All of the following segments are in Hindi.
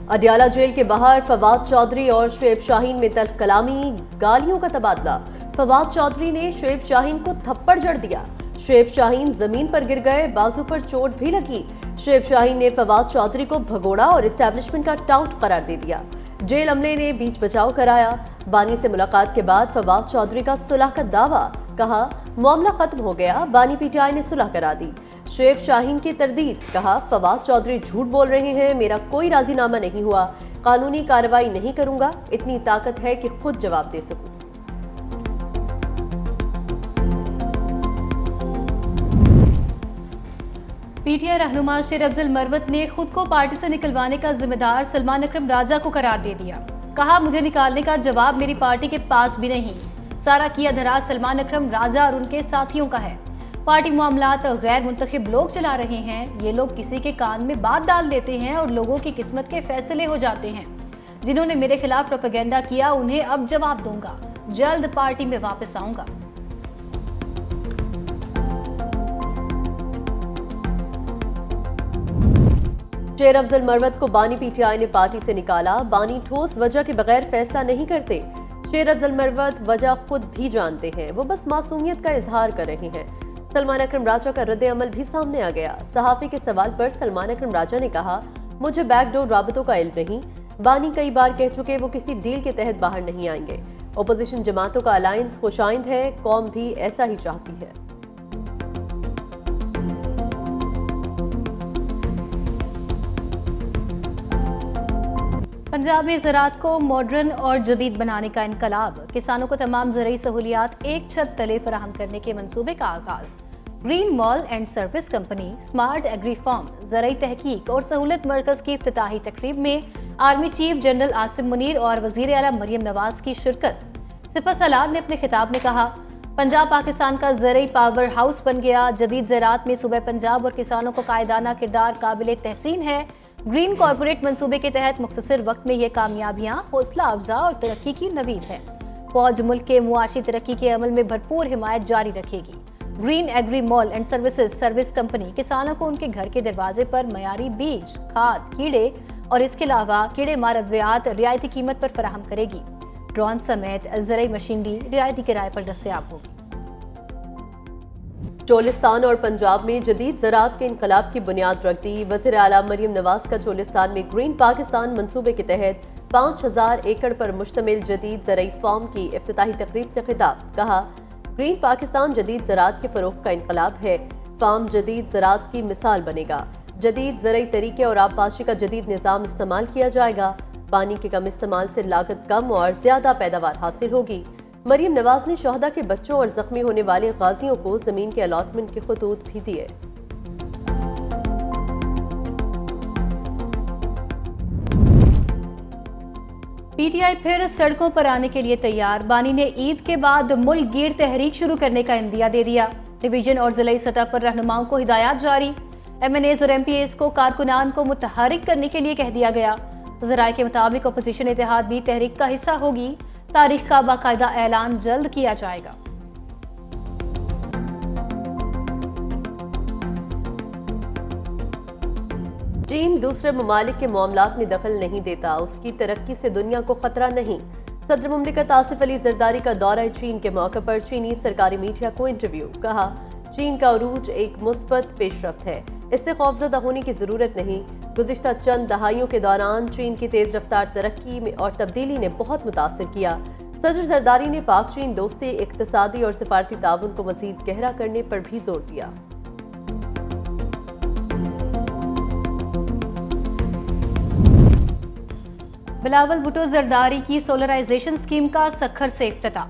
अडयाला जेल के बाहर फवाद चौधरी और शुएब शाहीन में तल्ख कलामी, गालियों का तबादला। फवाद चौधरी ने शुएब शाहीन को थप्पड़ जड़ दिया। शुएब शाहीन जमीन पर गिर गए, बाजू पर चोट भी लगी। शुएब शाहीन ने फवाद चौधरी को भगोड़ा और एस्टैब्लिशमेंट का टाउट करार दे दिया। जेल अमले ने बीच बचाव कराया। बानी से मुलाकात के बाद फवाद चौधरी का सुलह का दावा, कहा मामला खत्म हो गया, बानी पीटीआई ने सुलह करा दी। शुएब शाहीन की तरदीद, कहा फवाद चौधरी झूठ बोल रहे हैं, मेरा कोई राजीनामा नहीं हुआ, कानूनी कार्रवाई नहीं करूंगा, इतनी ताकत है कि खुद जवाब दे सकूं। पीटीआई रहनुमा शेर अफजल मरवत ने खुद को पार्टी से निकलवाने का जिम्मेदार सलमान अकरम राजा को करार दे दिया। कहा मुझे निकालने का जवाब मेरी पार्टी के पास भी नहीं, सारा किया धरा सलमान अकरम राजा और उनके साथियों का है। पार्टी मामलात गैर मुंतखब लोग चला रहे हैं, ये लोग किसी के कान में बात डाल देते हैं और लोगों की किस्मत के फैसले हो जाते हैं। जिन्होंने मेरे खिलाफ प्रोपेगेंडा किया उन्हें अब जवाब दूंगा, जल्द पार्टी में वापस आऊंगा। शेर अफजल मरवत को बानी पीटीआई ने पार्टी से निकाला। बानी ठोस वजह के बगैर फैसला नहीं करते। शेर अफजल मरवत वजह खुद भी जानते हैं, वो बस मासूमियत का इजहार कर रहे हैं। सलमान अकरम राजा का रद्द अमल भी सामने आ गया। सहाफी के सवाल पर सलमान अकरम राजा ने कहा मुझे बैकडोर राबतों का इल्म नहीं। बानी कई बार कह चुके वो किसी डील के तहत बाहर नहीं आएंगे। ओपोजिशन जमातों का अलायंस खुशाइंद है, कौम भी ऐसा ही चाहती है। पंजाब में ज़राअत को मॉडर्न और जदीद बनाने का इनकलाब, किसानों को तमाम ज़रूरी सहूलियात एक छत तले फराहम करने के मंसूबे का आगाज। Green mall and service company, smart agri farm, ज़रूरी तहकीक और सहूलत मरकज़ की इफ्तिताही तकरीब में army chief general Asim Munir और वज़ीर आला मरियम नवाज की शिरकत। सिपहसालार ने अपने खिताब में कहा पंजाब पाकिस्तान का ज़रूरी पावर हाउस बन गया। जदीद ज़राअत में सूबे पंजाब और किसानों को कायदाना किरदार काबिल तहसीन है। ग्रीन कॉरपोरेट मंसूबे के तहत मुख्तसर वक्त में ये कामयाबियां हौसला अफजा और तरक्की की नवीद है। फौज मुल्क के मुआशी तरक्की के अमल में भरपूर हिमायत जारी रखेगी। Green agri mall and service company किसानों को उनके घर के दरवाजे पर मयारी बीज, खाद, कीड़े और इसके अलावा कीड़े मार अद्वियात रियायती कीमत पर फराहम करेगी। ड्रोन समेत ज़रूरी मशीनरी रियायती किराए पर दस्तयाब होगी। चोलिस्तान और पंजाब में जदीद ज़राअत के इनकलाब की बुनियाद रख दी। वज़ीर आला मरियम नवाज का चोलिस्तान में ग्रीन पाकिस्तान मंसूबे के तहत 5000 एकड़ पर मुश्तमिल जदीद ज़रूरी फार्म की इफ्तिताही तकरीब से खिताब, कहा ग्रीन पाकिस्तान जदीद ज़राअत के फ़रोग़ का इनकलाब है। फार्म जदीद ज़राअत की मिसाल बनेगा। जदीद ज़रूरी तरीके और आबपाशी का जदीद निज़ाम इस्तेमाल किया जाएगा। पानी के कम इस्तेमाल से लागत कम और ज़्यादा पैदावार हासिल होगी। मरियम नवाज ने शहदा के बच्चों और जख्मी होने वाले गाजियों को जमीन के अलॉटमेंट के खतूत भी दिए। पीटीआई फिर सड़कों पर आने के लिए तैयार। बानी ने ईद के बाद मुल्क गिर तहरीक शुरू करने का इंदिया दे दिया। डिवीजन और जिलाई सतह पर रहनुमाओं को हिदायत जारी। एमएनएज और एमपीएस को कारकुनान को मुतहरिक करने के लिए कह दिया गया। ज़राए के मुताबिक अपोजिशन इत्तेहाद भी तहरीक का हिस्सा होगी। तारीख का बाकायदा ऐलान जल्द किया जाएगा। चीन दूसरे ममालिक के मामलात में दखल नहीं देता, उसकी तरक्की से दुनिया को खतरा नहीं। सदर मुमलिकत आसिफ अली जरदारी का दौरा चीन के मौके पर चीनी सरकारी मीडिया को इंटरव्यू, कहा चीन का उरूज एक मुस्बत पेशरफ्त है, इससे खौफजदा होने की जरूरत नहीं। गुज़िश्ता चंद दहाइयों के दौरान चीन की तेज रफ्तार तरक्की में और तब्दीली ने बहुत मुतासिर किया। सदर जरदारी ने पाक चीन दोस्ती, इक्तिसादी और सिफारती ताउन को मजीद गहरा करने पर भी जोर दिया। बिलावल भुट्टो जरदारी की सोलराइजेशन स्कीम का सखर से इफ्तिताह।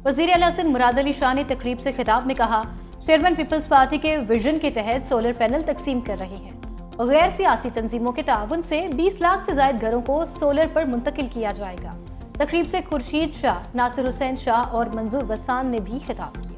वज़ीर आला सिंध मुराद अली शाह ने तकरीब से खिताब में कहा चेयरमैन पीपल्स पार्टी के विजन के तहत सोलर पैनल तकसीम कर रहे हैं। गैर सियासी तंजीमों के ताउन से 20 लाख से ज्यादा घरों को सोलर पर मुंतकिल किया जाएगा। तकरीब से खुर्शीद शाह, नासिर हुसैन शाह और मंजूर वसान ने भी खिताब किया।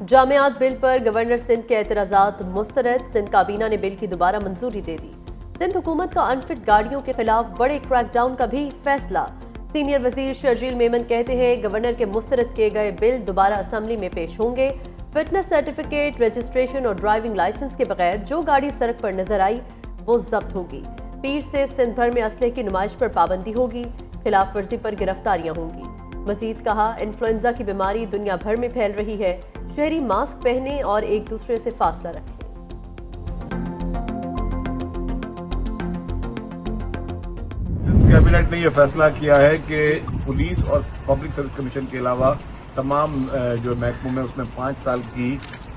जामियात बिल पर गवर्नर सिंध के एतराज़ात मुस्तरद। सिंध काबीना ने बिल की दोबारा मंजूरी दे दी। सिंध हुकूमत का अनफिट गाड़ियों के खिलाफ बड़े क्रैकडाउन का भी फैसला। सीनियर वजीर शर्जील मेमन कहते हैं गवर्नर के मुस्तरद किए गए बिल दोबारा असम्बली में पेश होंगे। फिटनेस सर्टिफिकेट, रजिस्ट्रेशन और ड्राइविंग लाइसेंस के बगैर जो गाड़ी सड़क पर नजर आई वो जब्त होगी। पीर से सिंध भर में असलहे की नुमाइश पर पाबंदी होगी। खिलाफ वर्जी पर गिरफ्तारियां होंगी। मजीद कहा, इन्फ्लुएंजा की बीमारी दुनिया भर में फैल रही है। शहरी मास्क पहने और एक दूसरे से फासला रखें। कैबिनेट ने यह फैसला किया है कि पुलिस और पब्लिक सर्विस कमीशन के अलावा तमाम जो महकमों में उसमें 5 साल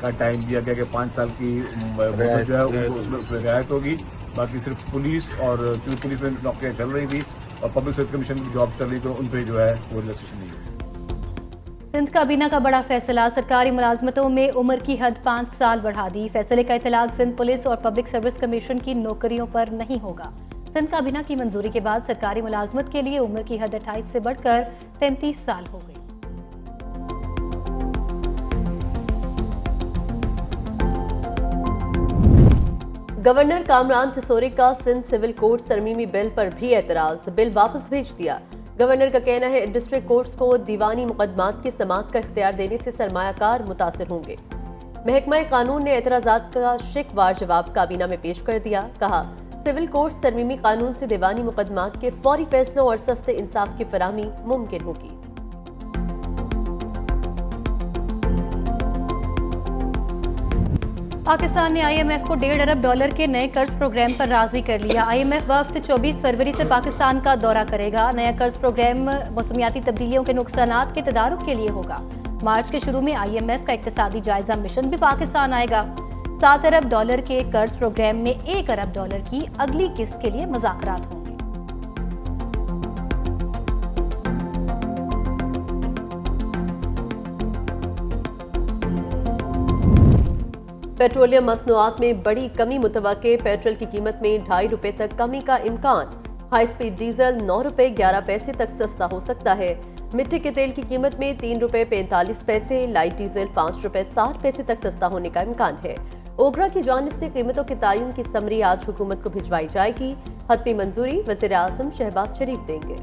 का टाइम दिया गया कि 5 साल की मुद्दत जो है उसमें रियायत होगी। बाकी सिर्फ पुलिस और क्योंकि पुलिस में नौकरियां चल रही थी और पब्लिक सर्विस कमीशन की जॉब चल रही तो उन पर जो है वो रिलैक्सेशन नहीं है। सिंध काबीना का बड़ा फैसला, सरकारी मुलाजमतों में उम्र की हद 5 साल बढ़ा दी। फैसले का इतलाक सिंध पुलिस और पब्लिक सर्विस कमीशन की नौकरियों पर नहीं होगा। सिंध काबीना की मंजूरी के बाद सरकारी मुलाजमत के लिए उम्र की हद 28 से बढ़कर 33 साल हो गई। गवर्नर कामरान चिसोरी का सिंध सिविल कोर्ट तरमीमी बिल पर भी एतराज, बिल वापस भेज दिया। गवर्नर का कहना है डिस्ट्रिक्ट कोर्ट्स को दीवानी मुकदमात की समाअत का इख्तियार देने से सरमायाकार मुतासिर होंगे। महकमा कानून ने एतराजात का शिकवार जवाब काबीना में पेश कर दिया। कहा, सिविल कोर्ट्स तरमीमी कानून से दीवानी मुकदमात के फौरी फैसलों और सस्ते इंसाफ की फराहमी मुमकिन होगी। पाकिस्तान ने IMF को $1.5 अरब के नए कर्ज प्रोग्राम पर राजी कर लिया। IMF वफ्द 24 फरवरी से पाकिस्तान का दौरा करेगा। नया कर्ज प्रोग्राम मौसमियाती तब्दीलियों के नुकसानात के तदारुक के लिए होगा। मार्च के शुरू में IMF का इक्तिसादी जायजा मिशन भी पाकिस्तान आएगा। $7 अरब के कर्ज प्रोग्राम में $1 अरब की अगली किस्त के लिए मुज़ाकरात होंगे। पेट्रोलियम मसनूआत में बड़ी कमी मुतवक्के, पेट्रोल की कीमत में ₹2.5 तक कमी का इम्कान। हाई स्पीड डीजल ₹9.11 तक सस्ता हो सकता है। मिट्टी के तेल की कीमत में ₹3.45, लाइट डीजल ₹5.60 तक सस्ता होने का इम्कान है। ओगरा की जानिब से कीमतों के तयन की समरी आज हुकूमत को भिजवाई जाएगी। हतमी मंजूरी वज़ीर आज़म शहबाज शरीफ देंगे।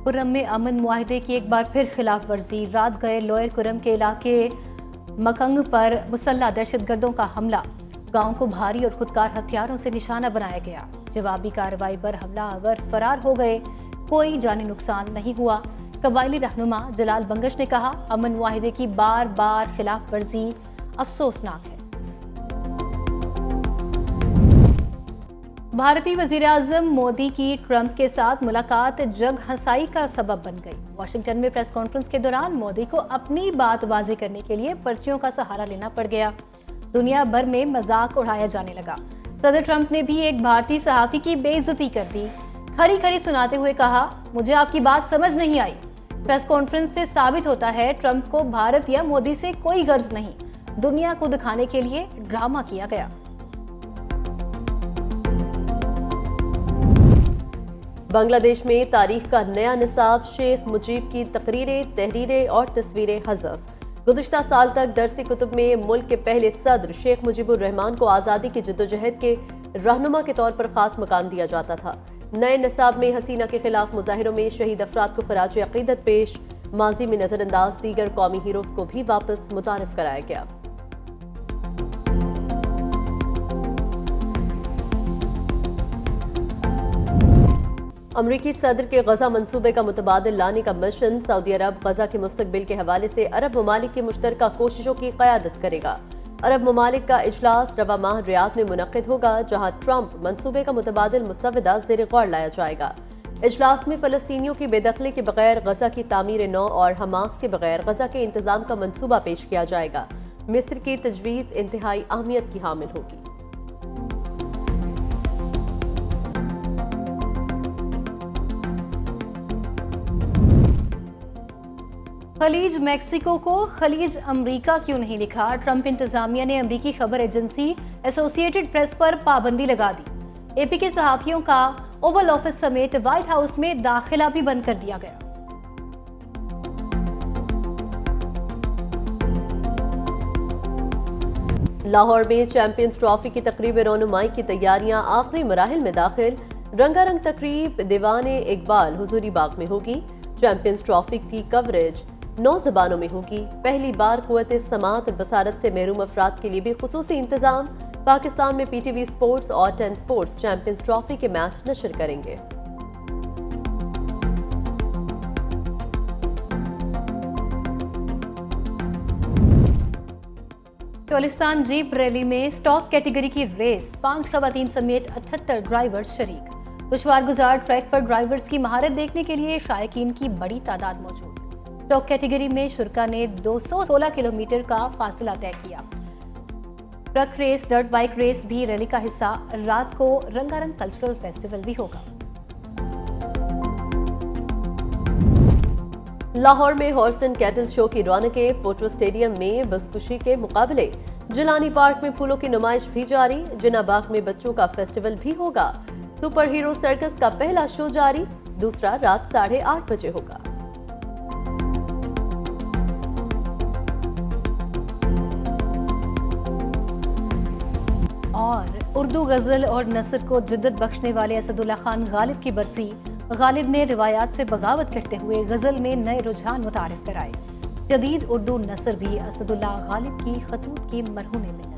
कुर्रम में अमन मुआहदे की एक बार फिर खिलाफ वर्जी। रात गए लोअर कुर्रम के इलाके मकंग पर मुसल्ला दहशतगर्दों का हमला। गांव को भारी और खुदकार हथियारों से निशाना बनाया गया। जवाबी कार्रवाई पर हमलावर फरार हो गए। कोई जानी नुकसान नहीं हुआ। कबायली रहनुमा जलाल बंगश ने कहा, अमन मुआहदे की बार बार खिलाफ वर्जी अफसोसनाक है। भारतीय वजीर आज़म मोदी की ट्रंप के साथ मुलाकात जग हंसाई का सबब बन गई। वाशिंगटन में प्रेस कॉन्फ्रेंस के दौरान मोदी को अपनी बात वाज़ेह करने के लिए पर्चियों का सहारा लेना पड़ गया। दुनिया भर में मजाक उड़ाया जाने लगा। सदर ट्रंप ने भी एक भारतीय सहाफी की बेइज्जती कर दी। खरी खरी सुनाते हुए कहा, मुझे आपकी बात समझ नहीं आई। प्रेस कॉन्फ्रेंस से साबित होता है ट्रंप को भारत या मोदी से कोई गर्ज नहीं। दुनिया को दिखाने के लिए ड्रामा किया गया। बांग्लादेश में तारीख का नया निसाब, शेख मुजीब की तकरीरें, तहरीरें और तस्वीरें हज़फ। गुज़िश्ता साल तक दरसी कुतुब में मुल्क के पहले सदर शेख मुजीबुर रहमान को आज़ादी की जद्दोजहद के रहनुमा के तौर पर खास मकाम दिया जाता था। नए निसाब में हसीना के खिलाफ मुजाहिरों में शहीद अफराद को खराज अकीदत पेश, माजी में नजरअंदाज दीगर कौमी हीरोज को भी वापस मुतारिफ कराया गया। अमरीकी सदर के गजा मंसूबे का मुतबादिल लाने का मिशन, सऊदी अरब गजा के मुस्तकबिल के हवाले से अरब ममालिक की मुश्तरका कोशिशों की क़यादत करेगा। अरब ममालिक का इजलास रवा माह रियाद में मुनक़िद होगा, जहां ट्रंप मंसूबे का मुतबादिल मुसव्वदा ज़ेर गौर लाया जाएगा। इजलास में फ़लस्तीनियों की बेदखली के बगैर गजा की तामीर नौ और हमास के बगैर गजा के इंतजाम का मंसूबा पेश किया जाएगा। मिस्र की तजवीज़ इंतहाई अहमियत की हामिल होगी। खलीज मैक्सिको को खलीज अमरीका क्यों नहीं लिखा? ट्रंप इंतजामिया ने अमरीकी खबर एजेंसी एसोसिएटेड प्रेस पर पाबंदी लगा दी। एपी के सहाफियों का ओवल ऑफिस समेत व्हाइट हाउस में दाखिला भी बंद कर दिया गया। लाहौर में चैंपियंस ट्रॉफी की तकरीब रोनुमाई की तैयारियां आखिरी मराहिल में दाखिल। रंगारंग तकरीब दीवाने इकबाल हुजूरी बाग में होगी। चैंपियंस ट्रॉफी की कवरेज 9 ज़बानों में होगी। पहली बार कुव्वत समात और बसारत से महरूम अफराद के लिए भी खुसूसी इंतजाम। पाकिस्तान में PTV स्पोर्ट्स और 10 स्पोर्ट्स चैंपियंस ट्रॉफी के मैच नशर करेंगे। टोलिस्तान जीप रैली में स्टॉक कैटेगरी की रेस 5 खवातीन समेत 78 ड्राइवर्स शरीक। दुश्वार गुजार ट्रैक पर ड्राइवर्स की महारत देखने के लिए शायकीन की बड़ी तादाद मौजूद। स्टॉक कैटेगरी में शुरका ने 216 किलोमीटर का फासला तय किया। Truck race, dirt bike race भी रैली का हिस्सा। रात को रंगारंग कल्चरल फेस्टिवल भी होगा। लाहौर में हॉर्स एंड कैटल शो की रौनकें। फोटो स्टेडियम में बसकुशी के मुकाबले। जिलानी पार्क में फूलों की नुमाइश भी जारी। जिना बाग में बच्चों का फेस्टिवल भी होगा। सुपर हीरो सर्कस का पहला शो जारी, दूसरा रात 8:30 बजे होगा। और उर्दू गजल और नसर को जिद्दत बख्शने वाले असदुल्ला खान गालिब की बरसी। गालिब ने रिवायात से बगावत करते हुए गजल में नए रुझान मुतारिफ कराए। जदीद उर्दू नसर भी असदुल्ला गालिब की खतूत की मरहूम में